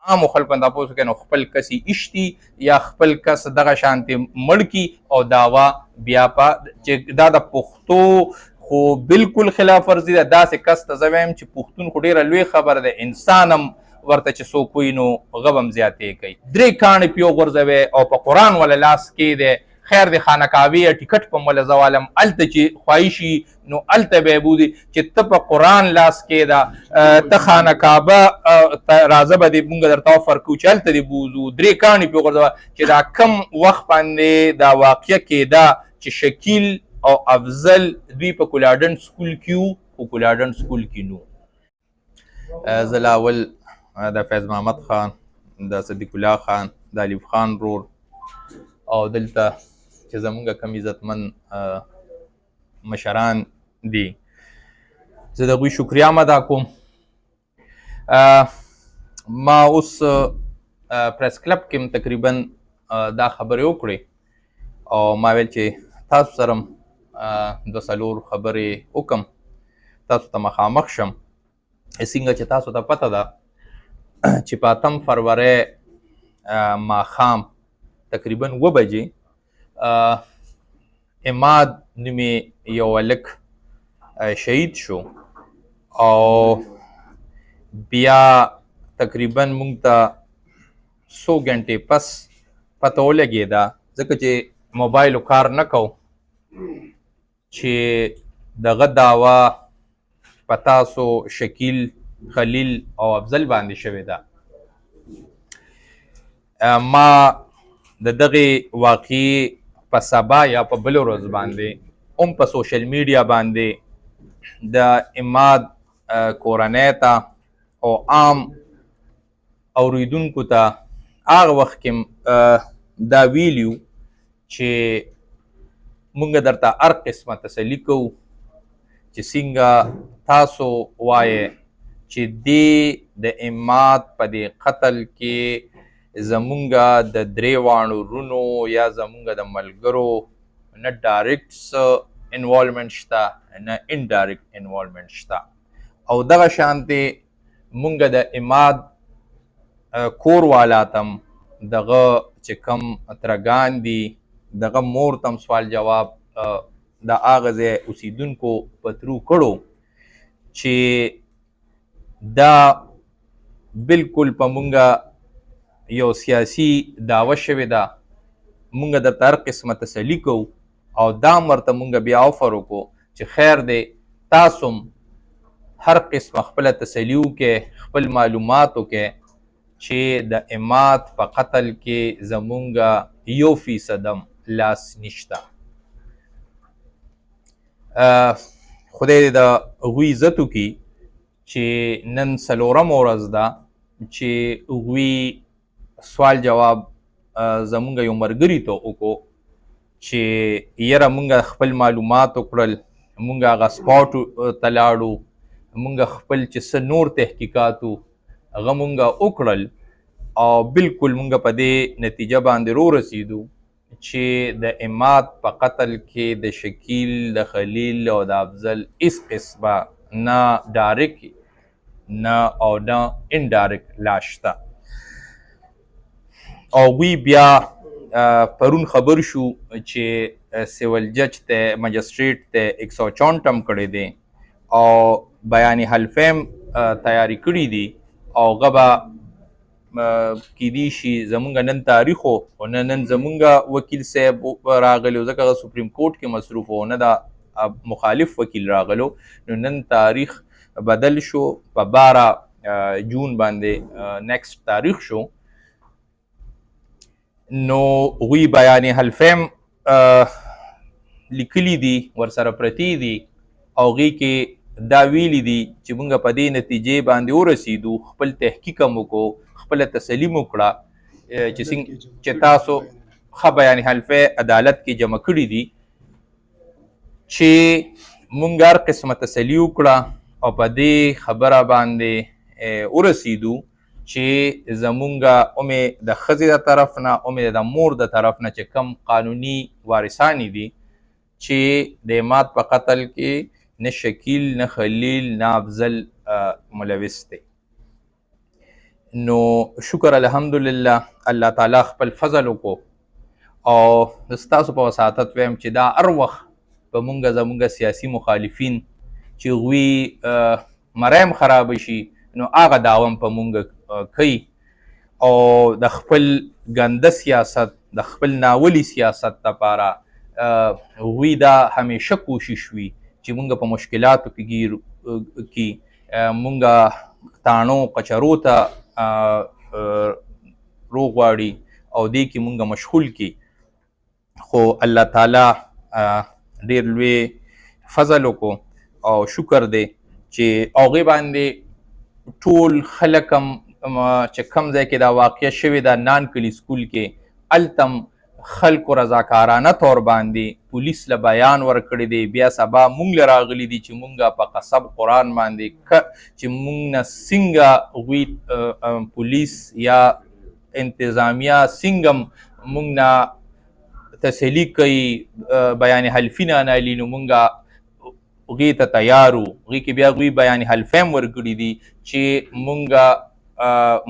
عامو خلکو نه تاسو کوي نو خپل کسي اشتي یا خپل کس دغه شانتي مړ کی او داوا بیا په چې دا د پښتو خو بالکل خلاف ورزي ده. داسې کس ته زه وایم چې پښتون خو ډېره لوی خبره ده، انسان هم ورته چې څوک وي نو غب هم زیاتې کوي. 3 کاڼې پې وغورځوي او په قرآن وله لاس کې دی. خیر د خانقاوي ټیکټ په موله زوالم هلته چې خواهشي نو هلته به یې بوځي چې ته په قرآن لاس کې ده، ته خانقابه راځه به دې مونږ درته افر کوو چې هلته دې بوځو. 3 کاڼې پې وغورځوه چې دا کم وخت باندې دا واقعه کېده چې شکیل او افضل دوی په کولاډن سکول کې وو، خو کولاډن سکول کې نو. زه لا اول د فیض محمد خان، د صدیق الله خان، د الف خان رور او دلته چې زمونږ کم عزتمن مشران دي، زه د هغوی شکریه هم ادا کوم. ما اوس پریس کلب کې هم تقریبا دا خبرې وکړې او ما ویل چې تاسو سره هم 2-4 خبرې وکړم، تاسو ته مخامخ شم. څنګه چې تاسو ته پته ده چې په 8 فروری ماښام تقریبا 2 بجې عماد نومې یو هلک شهید شو او بیا تقریبا موږ ته 100 ګنټې پس پته ولګېده، ځکه چې موبایلو کار نه کو، چې دغه دعوا په تاسو شکیل، خلیل او افضل باندې شوې ده. ما د دغې واقعې په سبا یا په بله ورځ باندې هم په سوشل میډیا باندې د عماد کورنۍ ته او عام اوریدونکو ته هغه وخت کې دا ویلیو چې مونږ درته هر قسمه تسلي کوو چې څنګه تاسو وایې چې دې د عماد په دې قتل کې زمونږ د 3 واړو رونو یا زمونږ د ملګرو نه ډایرکټ انوالومنټ شته نه انډایرکټ انوالومنټ شته. او دغه شانتې مونږ د عماد کور والا ته هم دغه چې کوم ترګان دي دغه مور ته هم سوال جواب د هغه ځای اوسیدونکو په ترو کړو چې دا بالکل په مونږ یو سیاسي دعوه شوې ده، مونږ درته هر قسمه تسلي کوو او دا ورته مونږ بیا افر وکړو چې خیر دی تاسو هم هر قسمه خپله تسلي وکړئ، خپل معلومات وکړئ چې د عماد په قتل کې زمونږ 1% هم لاس نشته. خدای دې د هغوی عزت وکړي چې نن 4مه ورځ ده چې هغوی سوال جواب زمونږ یو ملګري ته وکړو چې یره مونږ خپل معلومات وکړل، مونږ هغه سپاټ ته لاړو، مونږ خپل چې څه نور تحقیقات وو هغه مونږ وکړل او بالکل مونږ په دې نتیجه باندې ورسېدو چې د عماد په قتل کې د شکیل، د خلیل او د افضل هېڅ قسمه نه ډایرکټ نه او نه انډایرکټ لاس شته. او وی بیا پرون خبر شو چې سیول جج ته مجسټریټ ته 164 ټم کړی دی او بیان حلفیم تیاری کړي دي او هغه به کیدی شي زمونږ نن تاریخ او نن زمونږ وکیل صاحب راغلی، ځکه هغه سپریم کورټ کې مصروف و، نه دا مخالف وکیل راغلو، نو نن تاریخ بدل شو، په 12 جون باندې نیکسټ تاریخ شو. نو هغوی بیان حلفیم لیکلی دي ورسره پرتې دي او هغې کې دا ویلي دي چې موږ په دې نتیجې باندې ورسېدو، خپل تحقیق هم وکړو، خپله تسلي مو کړه چې تاسو ښه بیان حلفی عدالت کې جمع کړي دي چې موږ هر قسمه تسلي وکړه او په دې خبره باندې ورسېدو چې زمونږ اومې د ښځې د طرف نه، اومې د مور د طرف نه چې کم قانوني وارثانې دي چې د عماد په قتل کې نه شکیل، نه خلیل، نه افضل ملوث دی. نو شکر الحمدلله الله تعالی خپل فضل وکړو او ستاسو په وساطت ویم چې دا هر وخت په مونږ زمونږ سیاسي مخالفین چې هغوی مرایم خراب شي نو هغه دعوه هم په مونږ کوي او د خپل ګنده سیاست د خپل ناولي سیاست لپاره هغوی دا همیشه کوشش وي چې مونږ په مشکلاتو کې ګیر کړي مونږ تاڼو کچرو ته روغواړي او دې کې مونږ مشغول کړي خو الله تعالی ډېر لوی فضل وکړو او شکر دی چې هغوی باندې ټول خلک هم چې کوم ځای کې دا واقع شوې ده نان کلي سکول کې هلته هم خلکو رضاکارانه طور باندې پولیس له بیان ورکړی دی بیا سبا مونږ له راغلي دي چې مونږ په قصب قرآن باندې چې مونږ نه څنګه هغوی پولیس یا انتظامیه څنګه مونږ نه تسلي کوي بیان حلفي نه انالي نو مونږ هغوی ته تیار وو هغوی کې بیا هغوی بیان حلفی هم ورکړي دي چې مونږ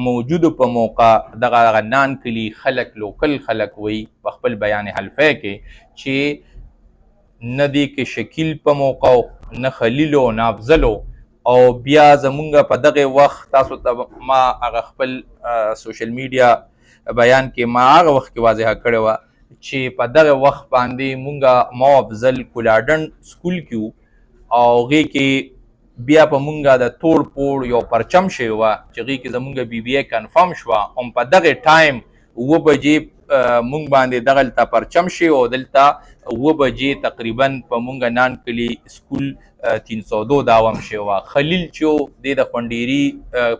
موجودو په موقع دغه نان کلي خلک لوکل خلک وی په خپل بیان حلفی کې چې نه دی کې شکیل په موقع نه خلیل او نه افضل او بیا زمونږ په دغه وخت تاسو ته ما هغه خپل سوشل میډیا بیان کې ما هغه وخت کې واضحه کړې وه چې په دغه وخت باندې مونږ ما افضل کولاډن سکول کې وو او هغې کې بیا په مونږه د توړ پوړ یو پرچم شوی وه چې هغې کې زمونږ بی بی ای کنفرم شوه هم په دغې ټایم 7 بجې مونږ باندې دغلته پرچم شوی او دلته 7 بجې تقریبا په مونږ نان کلي سکول 302 داوم شوی وه خلیل چې و دی د خوندېري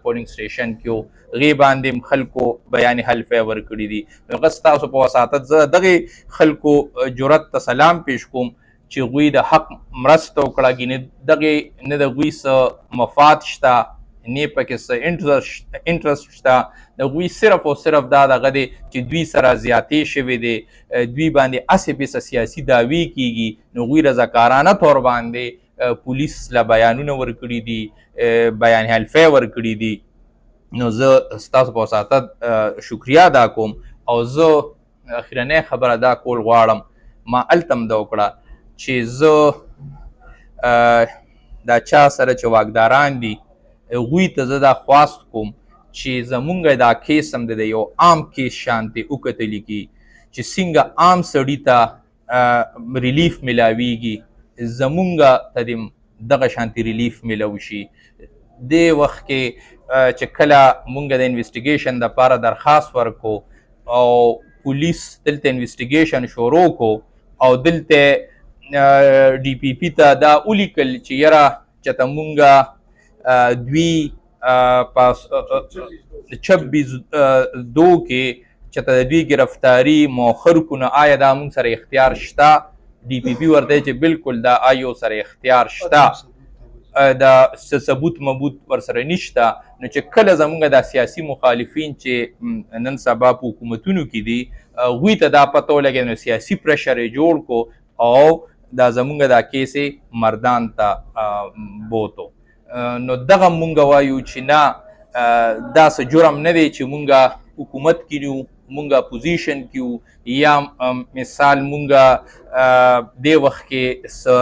پولینګ سټیشن کې و هغې باندې هم خلکو بیان حلفی ورکړي دي هغه ستاسو په وساطت زه دغې خلکو جرأت ته سلام پیش کوم چې هغوی د حق مرسته وکړه نه د هغوی څه مفاد شته نه پکې څه انټرسټ شته د هغوی صرف او صرف دا دغه دی چې دوی سره زیاتې شوې دی دوی باندې هسې پسې سیاسي دعوې کیږي نو هغوی رضاکارانه طور باندې پولیس له بیانونه ورکړي دي بیان حلفی ورکړي دي نو زه ستاسو په وساطت شکریه ادا کوم او زه اخرنۍ خبره دا کول غواړم ما هلته هم دا وکړه چې زه دا چا سره چې واکداران دي هغوی ته زه دا خواست کوم چې زمونږ دا کیس هم د یو عام کیس شانتې وکتلی کي چې څنګه عام سړي ته ریلیف میلاویږي زمونږ ته دې دغه شانتې ریلیف میلاو شي دې وخت کې چې کله مونږ د انویسټیګیشن دپاره درخواست ورکو او پولیس دلته انویسټیګیشن شروع کو او دلته ډي پي پي ته دا ولیکل چې یاره چېرته مونږ دوی په 26 دو کې چېرته د دوی ګرفتاري مؤخر کړو نو آیا دا مونږ سره اختیار شته ډي پي پي ورته چې بالکل دا آیو سره اختیار شته دا ثبوت مبوت ورسره نشته نو چې کله زمونږ دا سیاسي مخالفین چې نن سبا په حکومتونو کې دي هغوی ته دا پته ولګېد نو سیاسي پرشر یې جوړ کو او دا زمونږ دا کیس مردان ته بوتو نو دغه مونږ وایو چې نه دا څه جرم نه دی چې مونږ حکومت کې یو مونږ اپوزیشن کې یو یا مثال مونږ دې وخت کې څه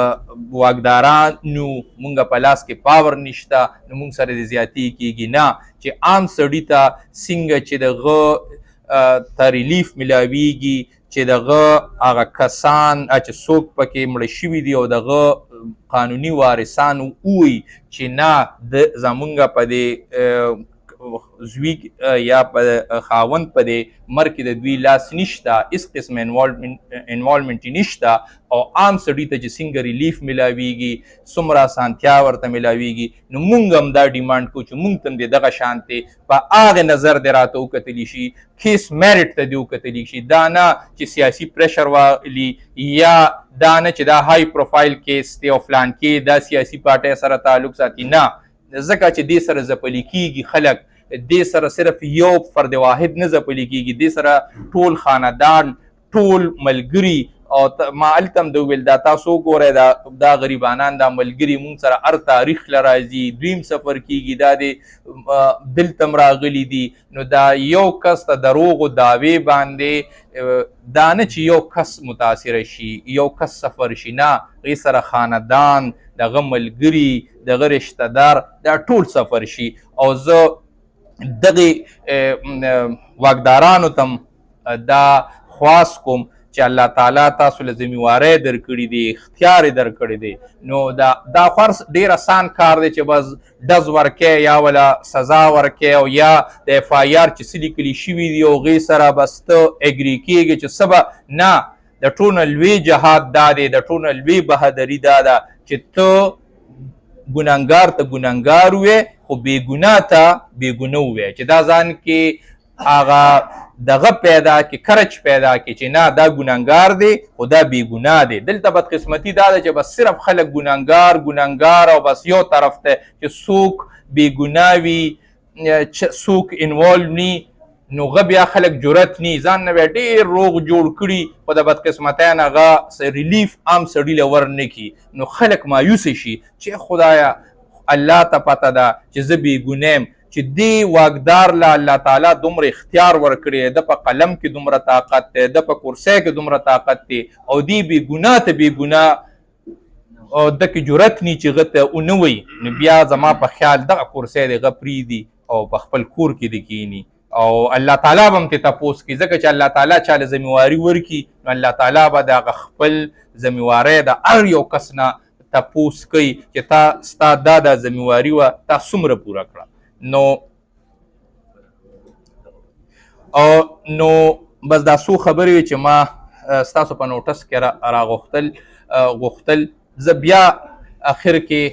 واکدارانو مونږ په لاس کې پاور نشته نو مونږ سره د زیاتې کېږي نه چې عام سړي ته څنګه چې دغه ته ریلیف میلاویږي چې دغه هغه کسان چې څوک پکې مړه شوي دي او دغه قانوني وارثان ووایي چې نه زمونږ په دې زوی یا په خاوند په دې مرګ کې د دوی لاس نشته هېڅ قسم انوالمنټ یې نشته او عام سړي ته چې څنګه ریلیف میلاویږي څومره اسانتیا ورته میلاویږي نو مونږ هم دا ډیمانډ کوو چې مونږ ته هم د دغه شانتې په هغې نظر دې راته وکتلی شي کیس میرټ ته دې وکتلی شي دا نه چې سیاسي پریشر والی یا دا نه چې دا های پروفایل کیس دی او فلان کې دا سیاسي پارټۍ سره تعلق ساتي نه ځکه چې دې سره ځپلي کېږي خلک دې سره صرف یو فرد واحد نه ځپلي کېږي دې سره ټول خاندان ټول ملګري او ما هلته هم د وویل دا تاسو وګورئ دا غریبانان دا ملګري مونږ سره هر تاریخ له راځي دویم سفر کیږي دا د دلته هم راغلي دي نو دا یو کس ته دروغو دعوې باندې دا نه چې یو کس متاثره شي یو کس سفر شي نه هغې سره خاندان دغه ملګري دغه رشته دار دا ټول سفر شي او زه دغې واکدارانو ته دا خواست کوم چې الله تعالی تاسو له ذمهوارۍ درکړي دي اختیار یې درکړی دی نو دا خو ډېر آسان کار دی چې بس ډز ورکې یا ولا سزا ورکې او یا د اف آی آر چې څه لیکلي شوي دي او هغې سره بس ته اګري کېږي چې څه به نه د ټول نه لوی جهاد دا دی د ټول نه لوی بهادري دا ده چې ته ګناهګار ته ګناهګار وې خو بېګناه ته بېګناه ووایې چې دا ځان کې هغه دغه پیدا کې کرچ پیدا کې چې نه دا ګناهګار دی خو دا بېګناه دی دلته بدقسمتي دا ده چې بس صرف خلک ګناهګار او بس یو طرف ته چې څوک بېګناه وي څوک انوالو ني نو هغه بیا خلک جرت ني ځان نه بیا ډېر روغ جوړ کړي خو د بدقسمتۍ نه هغه ریلیف عام سړي له ور نه کړي نو خلک مایوسه شي چې خدایه الله ته پته ده چې زه بېګناه یم چې دې واکدار له الله تعالی دومره اختیار ورکړی د په قلم کې دومره طاقت دی د په کرسۍ کې دومره طاقت دی او دې بېګناه ته بېګناه او دکې جرت ني چې هغه ته ونه وایي نو بیا زما په خیال دغه کرسۍ دی هغه پرېږدي او په خپل کور کې دې کښېني او الله تعالی به هم ترې تپوس کوي ځکه چې الله تعالی چا له ذمهواري ورکړي نو الله تعالی به د هغه خپل ذمهواری د هر یو کس نه تپوس کوي چې تا ستا دا ذمهواري وه تا څومره پوره کړه نو بس دا څو خبرې وې چې ما ستاسو په نوټس کې راغوښتل زه بیا اخر کې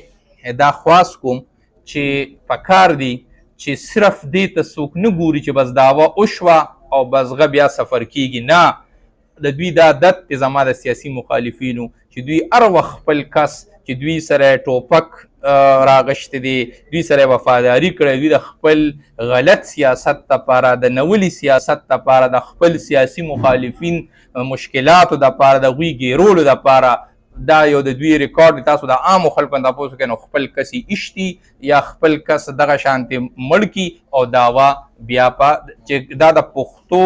دا خواست کوم چې پکار دی چې صرف دې ته څوک نه ګوري چې بس دعوه وشوه او بس هغه بیا سفر کیږي نه د دوی دا عادت دی زما د سیاسي مخالفینو چې دوی هر وخت خپل کس چې دوی سره ټوپک راغشتې دي دوی سره وفاداري کړې دوی د خپل غلط سیاست دپاره د نولي سیاست دپاره د خپل سیاسي مخالفین مشکلاتو دپاره د هغوی ګیرولو دپاره دا یو د دوی ریکارډ دی تاسو د عامو خلکو نه تپوس وکړئ نو خپل کس یې ایشتي یا خپل کس دغه شانتې مړ کړي او دعوه بیا چې دا د پښتو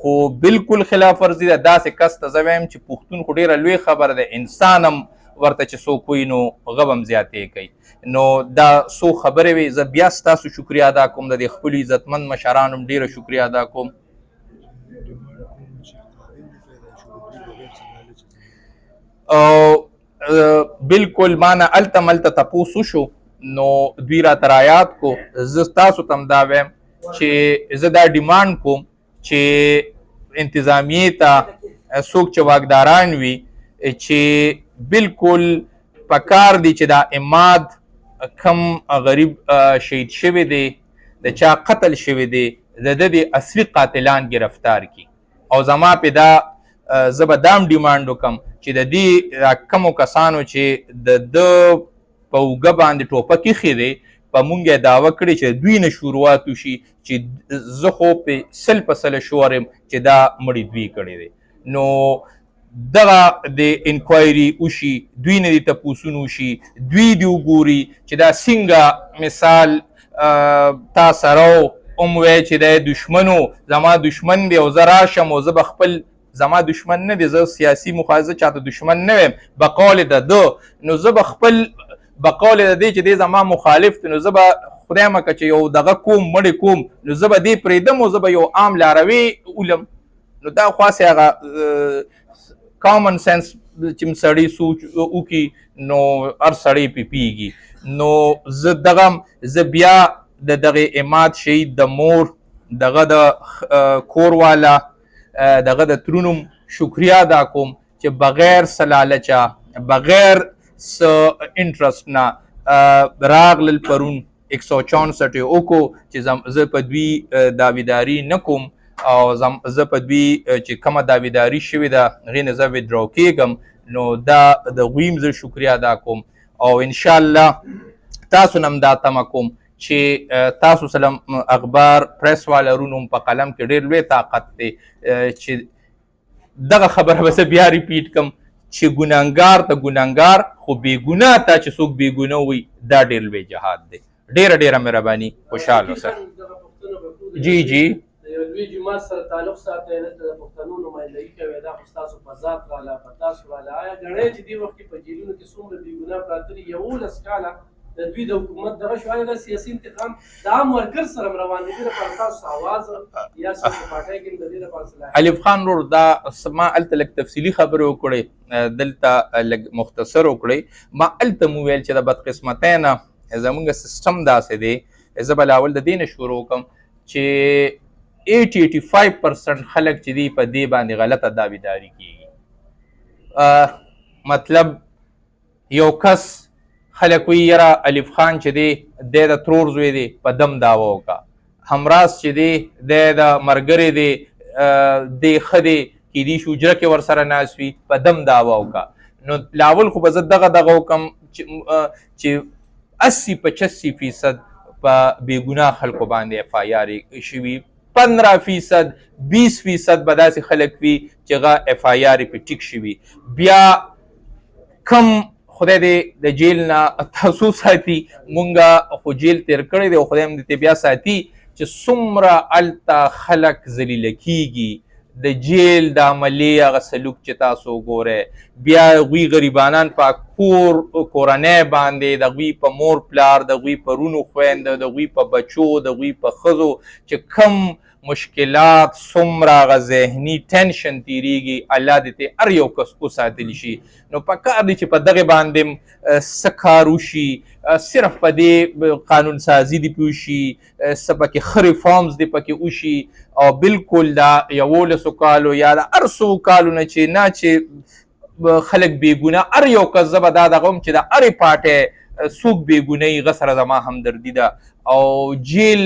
خو بالکل خلاف ورزي ده داسې کس ته زه وایم چې پښتون خو ډېره لوی خبره ده انسان هم ورته چې څوک وي نو هغه به هم زیاتې کوي نو دا څو خبرې وې زه بیا ستاسو شکریه ادا کوم د دې خپلو عزتمند مشرانو هم ډېره شکریه ادا کوم بالکل ما نه هلته ملته تپوس وشو نو دوی راته رایاد کو زه تاسو ته هم دا وایم چې زه دا ډیمانډ کوم چې انتظامیې ته څوک چې واکداران وي چې بالکل پکار دی چې دا اماد کم غریب شهید شوی دی د چا قتل شوی دی د د اصلي قاتلان گرفتار کی او زما په دا زه به دا هم ډیمانډ وکړم چې د دې کمو کسانو چې د په اوږه باندې ټوپک ایښی دی په مونږ یې دعوه کړې چې دوی نه شروعات وشي چې زه خو په سل په سله شور یم چې دا مړي دوی کړی دی نو دغه د انکوایري وشي دوی نه دې تپوسونه وشي دوی دې وګوري چې دا څنګه مثال تا سره هم وایي چې دی دشمن زما دشمن دی او زه راشم او زه به خپل زما دشمن نه دی زه سیاسي مخالف چاته دشمن نه ویم بقول د ده نو زه به خپل بقول د دې چې دی زما مخالف دی نو زه به خدای مکه چې یو دغه کوم مړی کوم نو زه به دې پرېږدم او زه به یو عام لاروي ولم نو دا خاصې هغه کامن سنس چې سړی سوچ وکړي نو هر سړی پې پیږي نو زه بیا د دغې اماد شهید د مور دغه د کور والا دغه د ترونو شکریه ادا کوم چې بغیر څه لالچه بغیر څه انټرسټ نه راغلل پرون 164 وکړو چې زه په دوی داویداري نه کوم او زه په دوی چې کومه داویداري شوې ده هغې نه زه ویدرا کېږم نو دا د هغوی هم زه شکریه ادا کوم او انشاءالله تاسو نه هم دا تمه کوم چې تاسو سره اخبار پریس والرونو په قلم کې ډېر لوی طاقت دی چې دغه خبره به زه بیا ریپیټ کړم چې ګناهګار ته ګناهګار خو بېګناه ته چې څوک بېګناه وي دا ډېر لوی جهاد دی. ډېره مهرباني، خوشحاله اوسه. جی جی د یو لوی جومات سره تعلق ساتئ، دلته د پښتنو نمایندګي کوئ، دا خو ستاسو په ذات راله، په تاسو راله. آیا ګڼئ چې دې وخت کې په جیلونو کې څومره بېګناه پراته دي؟ 11 کاله د دوی د حکومت دغه شو. آیا دا سیاسي انتقام د عام ورکر سره روان دی؟ دې لپاره تاسو آواز یا سیاسي پارټۍ کې د دې لپاره صلاحیت؟ الف خان ورور دا ما هلته لږ تفصیلي خبرې وکړې، دلته لږ مختصر وکړې. ما هلته مو ویل چې د بدقسمتۍ نه زمونږ سیسټم داسې دی. زه به لاول د دې نه شروع وکړم چې 85% خلک چې دی په دې باندې غلطه داویداري کیږي. مطلب یو کس خلک وایي یاره الف خان چې دی د ترور زوی دی په دم دعوه وکړه، همراز چې دی د مرګرې دی دی ښه دی کیدای شي حجره کې ورسره ناست وي په دم دعوه وکړه. نو لاول خو به زه دغه وکړم چې 80-85% په بېګناه خلکو باندې اف آی آر شوي، 15% 20% به داسې خلک وي چې هغه اف آی آر پې ټیک شوي. بیا کم خدای دې د جیل نه تاسو ساتي، مونږ خو جیل تیر کړی دی او خدای هم دې بیا ساتي چې څومره هلته خلک ذلیله کیږي د جیل د عملې هغه سلوک چې تاسو وګورئ. بیا هغوی غریبانان په کورنۍ باندې، د هغوی په مور پلار، د هغوی په رونو خویندو، د هغوی په بچو، د هغوی په ښځو چې کم مشکلات څومره هغه ذهني ټینشن تیریږي، الله دې ته هر یو کس وساتلی شي. نو پکار دی چې په دغې باندې څه کار وشي، صرف په دې قانون سازي دې پې وشي، څه پکې ښه ریفارمز دې پکې وشي، او بالکل دا 11 کالو یا د هر څو کالو نه چې نه چې خلک بېګناه، هر یو کس زه به دا دغه وم چې د هرې پارټۍ څوک بېګنه یي، هغه سره زما همدردي ده. او جیل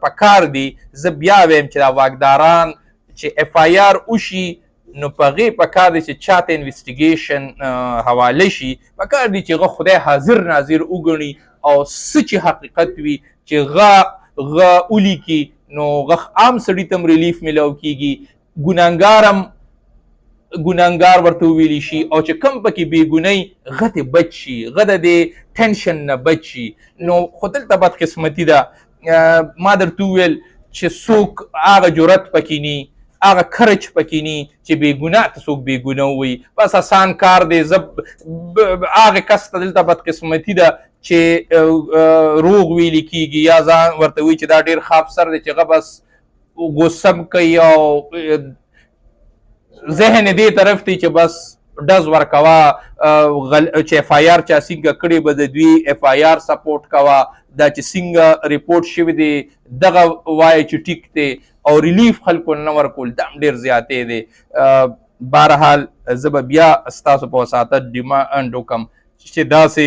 په کار دی. زه بیا ویم چې دا واکداران چې اف آی آر وشي نو په هغې په کار دی چې چاته انویسټیګیشن حواله شي، په کار دی چې هغه خدای حاضر ناظر وګڼي او څه چې حقیقت وي چې هغه ولیکي، نو هغه عام سړي ته هم ریلیف میلاو کیږي، ګناهګار ورته وویلی شي، او چې کم پکې بېګنۍ هغه ترې بچ شي، هغه د دې ټینشن نه بچ شي. نو خو دلته بدقسمتي ده، ما درته وویل چې څوک هغه جرأت پکې ني، هغه کرچ پکې ني چې بېګناه ته څوک بېګناه ووایي. بس اسان کار دی. زه هغې کس ته دلته بدقسمتي ده چې روغ ویلي کېږي یا ځان ورته وایي چې دا ډېر ښه افسر دی چې هغه بس غصه کوي او ذهن دې طرف ته چې بس ډز ورکوه، چې اف آی آر چا څنګه کړې به د دوی اف آی آر سپورټ کوه، دا چې څنګه ریپورټ شوي دی دغه وایه چې ټیک دی، او ریلیف خلکو نه ورکول دا هم ډېر زیاتې دی. بهرحال زه به بیا ستاسو په وساطت ډیمانډ وکړم چې داسې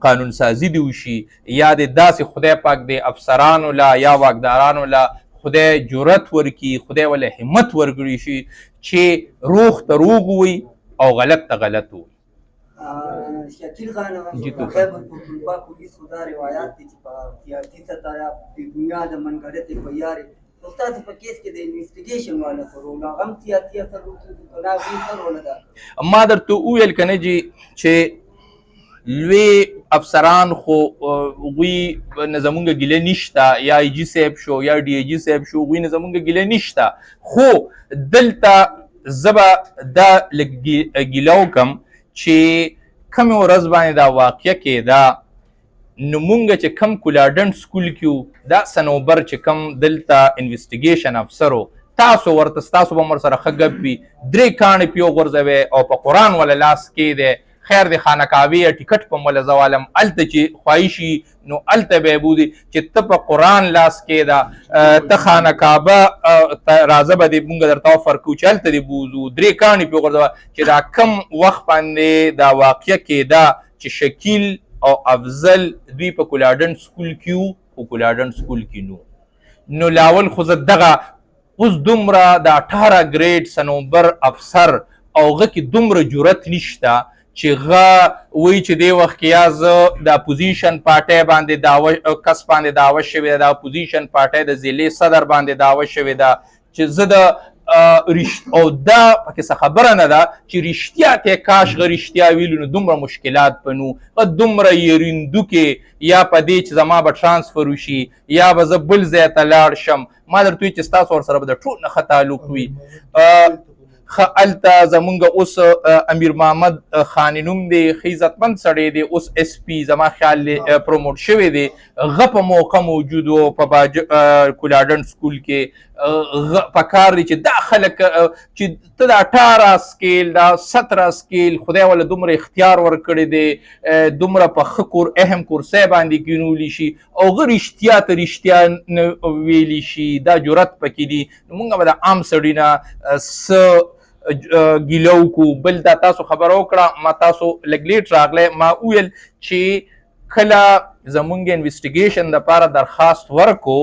قانون سازي دې وشي، یا دې داسې خدای پاک دې افسرانو له یا واکدارانو له خدای جرأت ورکړي، خدای ولې همت ورکړي شي چې روغ ته روغ ووایي او غلط ته غلط ووایي. شکیل خان خیبر پختونخوا پولیس خو دا روایات دي چې په سیاسي سطح یا بېبنیاده منګړتې په یارې نو ستاسو په کیس کې د انویسټیګیشن والا څه رول هغه هم سیاسي اثر وکړي که هغوی څه رول ده؟ ما درته وویل که نه جي چې لوی افسران خو هغوی نه زمونږ ګیله نشته، یا ای جي صاحب شو یا ډي ای جي صاحب شو، هغوی نه زمونږ ګیله نشته. خو دلته زه به دا لږ ګیله وکړم چې کمې ورځ باندې دا واقعه کېده، نو مونږ چې کم کولاډنډ سکول کې دا صنوبر چې کم دلته انویسټیګیشن افسر و، تاسو ورته ستاسو به هم ورسره ښه ګپ وي، 3 کاڼې پې وغورځوئ او په قرآن وله لاس کېدی، خیر د خانقاوې یا ټیکټ په موله زوالم هلته چې خواهشي نو هلته به یې بوځي چې ته په قرآن لاس کېده، ته خانقابه راځه به دې مونږ درته افر کوو چې هلته دې بوځو، 3 کاڼې پې وغورځوه. چې دا کم وخت باندې دا واقعه کېده چې شکیل او افضل دوی په کولاډنډ سکول کې وو، خو کولاډنډ سکول کې نو لاول خو زه دغه اوس دومره د 18 ګریډ صنوبر افسر او هغه کې دومره جرأت نشته چې هغه وایي چې دې وخت کې یا زه د اپوزیشن پارټۍ باندې دعوه کس باندې دعوه شوې ده، د اپوزیشن پارټۍ د ضلعې صدر باندې دعوه شوې ده چې زه د او دا پکې څه خبره نه ده چې رښتیا ته کاش غ رښتیا ویلو نو دومره مشکلات به نو دومره یریندوکې یا په دې چې زما به ټرانسفر وشي یا به زه بل ځای ته لاړ شم ما درته وایي چې ستاسو ورسره به د ټول نه ښه تعلق وي هلته زمونږ اوس امیر محمد خاني نوم دی ښه عزتمند سړی دی اوس اس پي زما خیال دی پروموټ شوی دی هغه په موقع موجود و په کولاډن سکول کې په کار دی چې دا خلک چې ته د 18 سکیل دا 17 سکیل خدای وله دومره اختیار ورکړی دی دومره په ښه اهم کورسۍ باندې کینولی شي او هغه رښتیا ته رښتیا نه ویلی شي دا جرأت پکې دي نو مونږ به د عام سړي نه څه ګیله وکړو بل دا تاسو خبره وکړه ما تاسو لږ لیټ راغلی ما وویل چې کله زمونږ انویسټیګیشن دپاره درخواست ورکو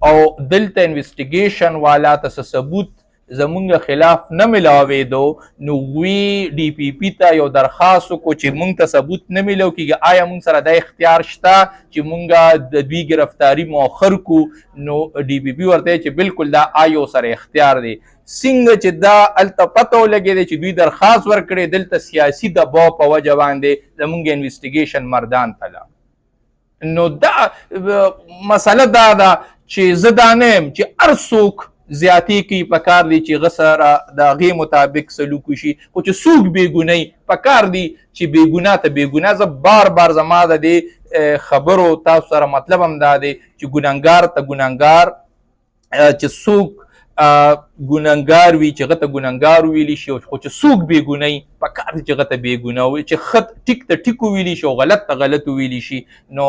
او دلته انویسټیګیشن والا ته څه ثبوت زمونږ خلاف نه ملاوېدو نو وی ډي پي پي ته یو درخواست وکړو چې مونږ ته ثبوت نه میلاو کېږي آیا مونږ سره دا اختیار شته چې مونږ د دوی ګرفتاري مؤخر کړو نو ډي پي پي ورته چې بالکل دا آیو سره اختیار دی څنګه چې دا هلته پته ولګېدی چې دوی درخواست ورکړی دلته سیاسي دباو په وجه باندې زمونږ انویسټیګیشن مردان ته لاړ نو دا مسله دا ده چې زه دا نه یم چې هر څوک زیاتی کوي پکار دی چې هغه سره د هغې مطابق سلوک وشي خو چې څوک بېګونی پکار دی چې بېګناه ته بېګناه زه بار زما د دې خبرو تاسو سره مطلب هم دا دی چې ګنهګار ته ګنهګار چې څوک ګنهګار وي چې هغه ته ګنهګار ویلی شي خو چې څوک بېګونی پکار دی چې هغه ته بېګناه وي چې ښه ټیک ته ټیک وویلی شي او غلط ته غلط وویلی شي نو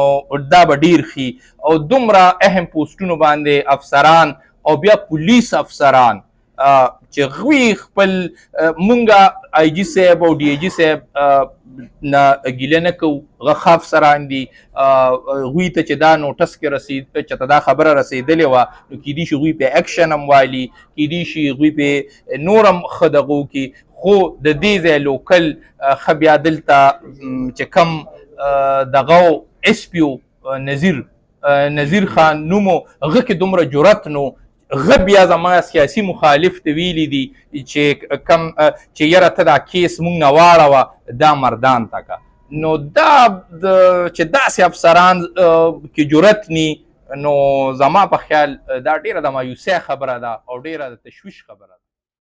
دا به ډېر ښي او دومره اهم پوسټونو باندې افسران او بیا پولیس افسران چې هغوی خپل مونږه آی جي صاحب او ډي آی جي صاحب نه ګیله نه کوو هغه ښه افسران دي هغوی ته چې دا نوټس کې چې ته دا خبره رسېدلې وه نو کیدای شي هغوی پې اکشن هم والي کیدای شي هغوی پې نور هم ښه دغه وکړي خو د دې ځای لوکل ښه بیا دلته چې کوم دغه اس پي او نذیر خان نومو هغه کې دومره جرأت نو هغه بیا زما سیاسي مخالف ته ویلي دي چې کم چې یاره ته دا کیس مونږ نه واړوه دا مردان ته که نو دا چې داسې افسران کې جرأت ني نو زما په خیال دا ډیره د مایوسۍ خبره ده او ډیره د تشویش خبره ده